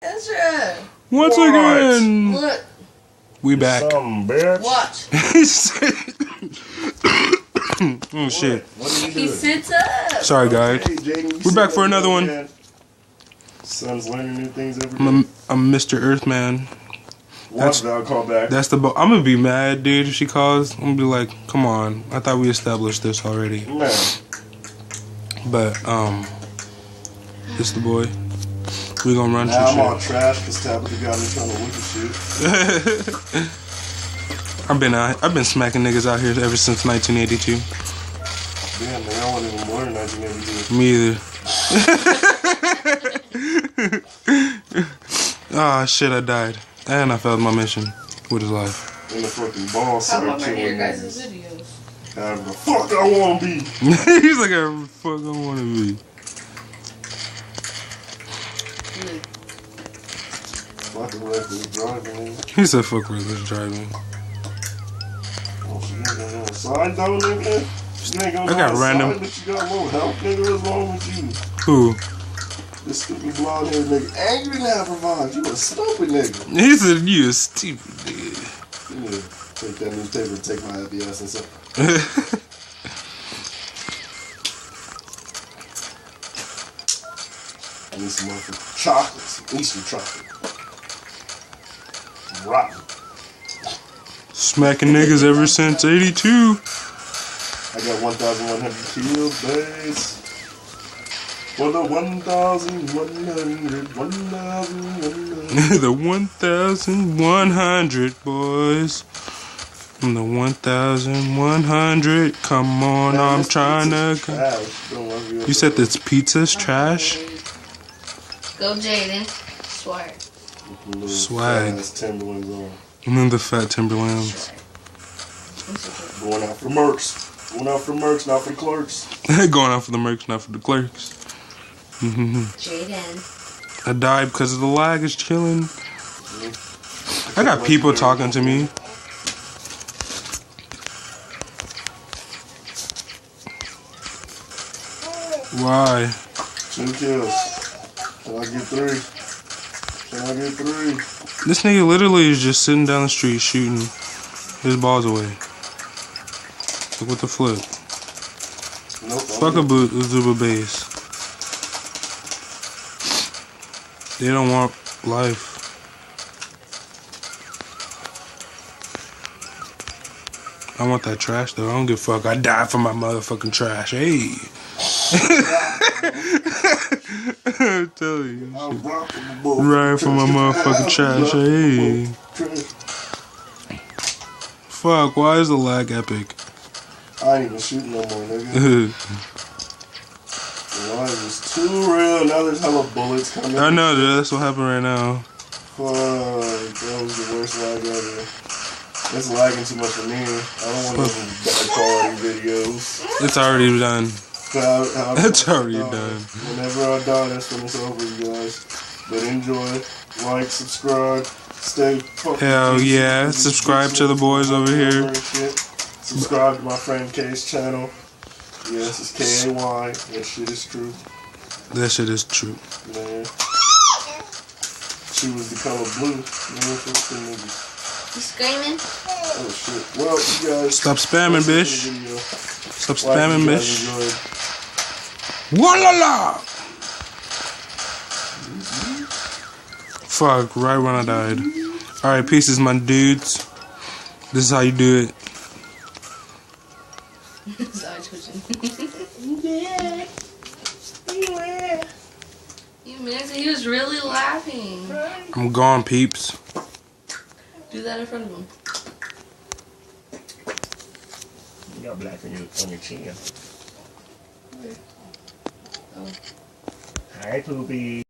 Ezra. Once again. Look. We back. Bitch. Watch. Oh shit. What are you He doing? sits up. Sorry guys. Hey, Jaden, We're back for another one. Man. Son's learning new things every day. I'm Mr. Earthman. Watch that, I'll call back. That's the I'm gonna be mad, dude, if she calls. I'm gonna be like, come on. I thought we established this already. Man. But it's the boy. We gonna run Now I'm some all trash because Tabitha got me trying to look at shit. I've been smacking niggas out here ever since 1982. Damn, man, I wasn't even born in 1982. Me either. Ah, shit, I died. And I failed my mission with his life. In the fucking ball How started about killing your me. guys' videos? However the fuck I want to be. He's like, "However the fuck I wanna be." Fucking reckless driving. He said, fuck reckless driving. Oh, she ain't gonna know a side though, nigga? She ain't gonna I got know a random- side, but you got low health, nigga. What's wrong with you? Who? This stupid blonde haired nigga. Angry now provides. You a stupid nigga. He said, you a stupid nigga. You need to take that newspaper and take my happy ass and stuff. I need some motherfucking chocolates. Eat some chocolate. Rotten. Smacking niggas ever since 82. I got 1,100 kills, base. For the 1,100, 1,100. The 1,100 boys. From the 1,100. Come on, Man, I'm this trying pizza's to. trash. Don't love You said this pizza's trash? Go, Jaden. Swag. Swag. Fat-ass Timberlands on. And then the fat Timberlands. Going out for mercs. Going out for mercs, not for clerks. Going out for the mercs, not for the clerks. Jaden. I died because of the lag. Is chilling. I got people talking to me. Why? 2 kills. Can I get 3? Can I get 3? This nigga literally is just sitting down the street shooting his balls away. Look with the flip. Nope. Fuck a Zuba base. They don't want life. I want that trash though. I don't give a fuck. I died for my motherfucking trash. Hey. I'm telling you. Right for my motherfucking trash. Hey. Fuck, why is the lag epic? I ain't even shooting no more, nigga. The line is too real. Now there's hella bullets coming. I know, dude. That's what happened right now. Fuck. That was the worst lag ever. It's lagging too much for me. I don't want those bad quality videos. It's already done. It's already done. done. Whenever I die, that's when it's over, you guys. But enjoy, like, subscribe, stay fucking Hell peace. yeah. Subscribe to the boys over here. Subscribe to my friend Kay's channel. Yes, it's K-A-Y. That shit is true. That shit is true. Man. She was the color blue. Man, fuck them niggas. You screaming? Oh shit. Well, you guys. Stop spamming, bitch. Stop spamming, bitch. Wallala! Fuck, right when I died. Alright, pieces, my dudes. This is how you do it. His eyes twitching. You missed it. He was really laughing. I'm gone, peeps. Do that in front of him. You got black on your chin. Oh. Hi, Poopy.